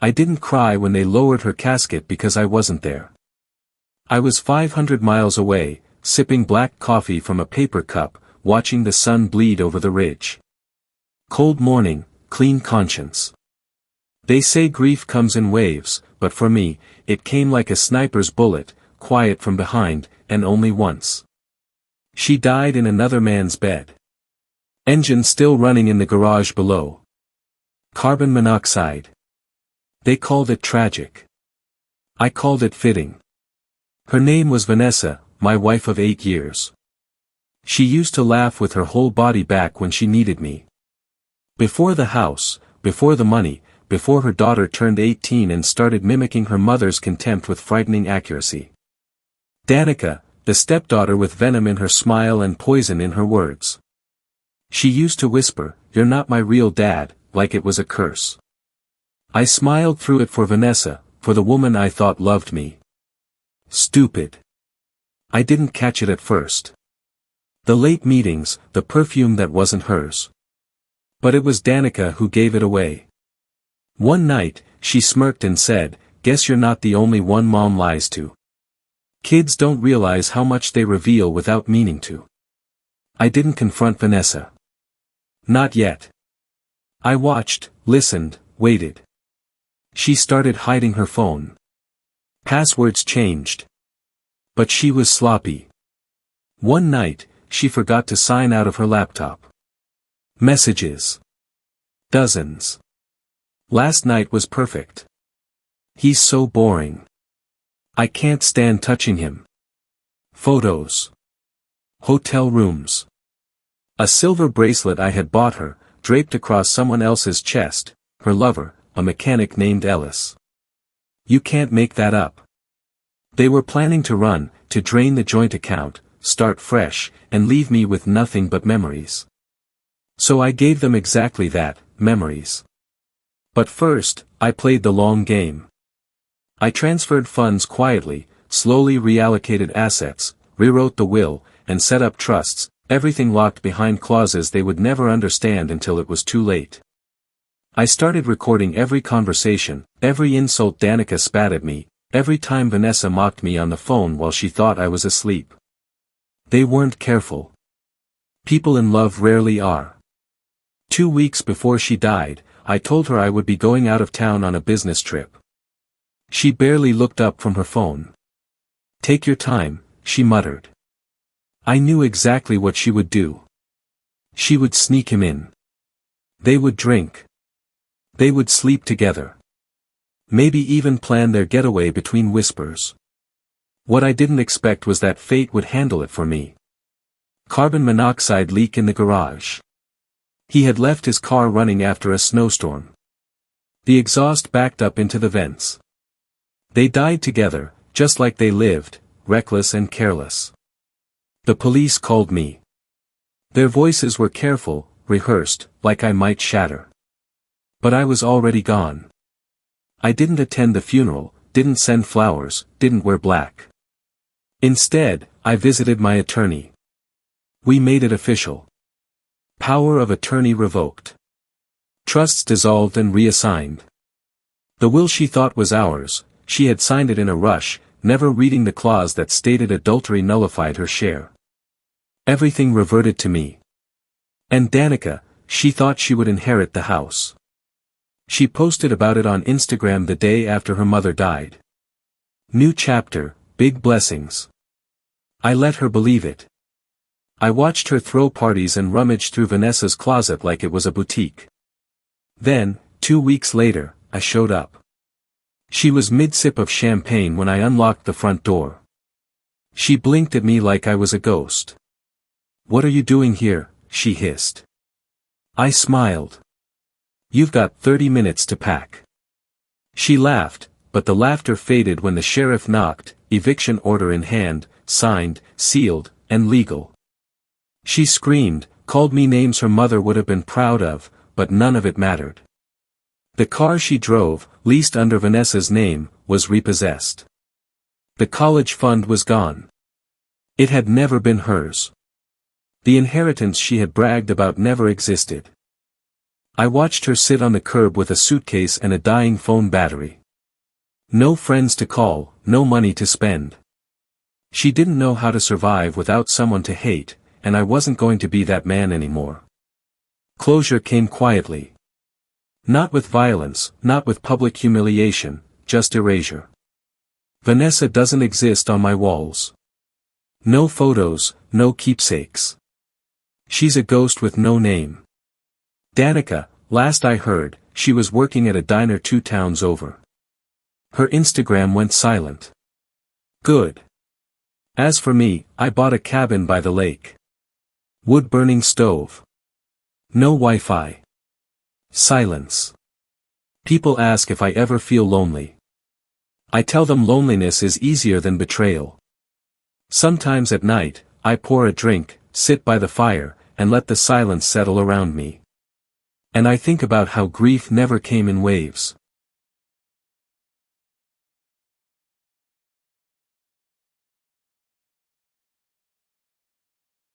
I didn't cry when they lowered her casket because I wasn't there. I was 500 miles away, sipping black coffee from a paper cup, watching the sun bleed over the ridge. Cold morning, clean conscience. They say grief comes in waves, but for me, it came like a sniper's bullet, quiet from behind, and only once. She died in another man's bed. Engine still running in the garage below. Carbon monoxide. They called it tragic. I called it fitting. Her name was Vanessa, my wife of 8 years. She used to laugh with her whole body back when she needed me. Before the house, before the money, before her daughter turned 18 and started mimicking her mother's contempt with frightening accuracy. Danica, the stepdaughter with venom in her smile and poison in her words. She used to whisper, "You're not my real dad," like it was a curse. I smiled through it for Vanessa, for the woman I thought loved me. Stupid. I didn't catch it at first. The late meetings, the perfume that wasn't hers. But it was Danica who gave it away. One night, she smirked and said, "Guess you're not the only one Mom lies to." Kids don't realize how much they reveal without meaning to. I didn't confront Vanessa. Not yet. I watched, listened, waited. She started hiding her phone. Passwords changed. But she was sloppy. One night, she forgot to sign out of her laptop. Messages. Dozens. Last night was perfect. He's so boring. I can't stand touching him. Photos. Hotel rooms. A silver bracelet I had bought her, draped across someone else's chest, her lover, a mechanic named Ellis. You can't make that up. They were planning to run, to drain the joint account, start fresh, and leave me with nothing but memories. So I gave them exactly that, memories. But first, I played the long game. I transferred funds quietly, slowly reallocated assets, rewrote the will, and set up trusts, everything locked behind clauses they would never understand until it was too late. I started recording every conversation, every insult Danica spat at me, every time Vanessa mocked me on the phone while she thought I was asleep. They weren't careful. People in love rarely are. 2 weeks before she died, I told her I would be going out of town on a business trip. She barely looked up from her phone. "Take your time," she muttered. I knew exactly what she would do. She would sneak him in. They would drink. They would sleep together. Maybe even plan their getaway between whispers. What I didn't expect was that fate would handle it for me. Carbon monoxide leak in the garage. He had left his car running after a snowstorm. The exhaust backed up into the vents. They died together, just like they lived, reckless and careless. The police called me. Their voices were careful, rehearsed, like I might shatter. But I was already gone. I didn't attend the funeral, didn't send flowers, didn't wear black. Instead, I visited my attorney. We made it official. Power of attorney revoked. Trusts dissolved and reassigned. The will she thought was ours, she had signed it in a rush, never reading the clause that stated adultery nullified her share. Everything reverted to me. And Danica, she thought she would inherit the house. She posted about it on Instagram the day after her mother died. New chapter, big blessings. I let her believe it. I watched her throw parties and rummage through Vanessa's closet like it was a boutique. Then, 2 weeks later, I showed up. She was mid-sip of champagne when I unlocked the front door. She blinked at me like I was a ghost. "What are you doing here?" she hissed. I smiled. "You've got 30 minutes to pack." She laughed, but the laughter faded when the sheriff knocked, eviction order in hand, signed, sealed, and legal. She screamed, called me names her mother would have been proud of, but none of it mattered. The car she drove, leased under Vanessa's name, was repossessed. The college fund was gone. It had never been hers. The inheritance she had bragged about never existed. I watched her sit on the curb with a suitcase and a dying phone battery. No friends to call, no money to spend. She didn't know how to survive without someone to hate, and I wasn't going to be that man anymore. Closure came quietly. Not with violence, not with public humiliation, just erasure. Vanessa doesn't exist on my walls. No photos, no keepsakes. She's a ghost with no name. Danica, last I heard, she was working at a diner 2 towns over. Her Instagram went silent. Good. As for me, I bought a cabin by the lake. Wood-burning stove. No Wi-Fi. Silence. People ask if I ever feel lonely. I tell them loneliness is easier than betrayal. Sometimes at night, I pour a drink, sit by the fire, and let the silence settle around me. And I think about how grief never came in waves.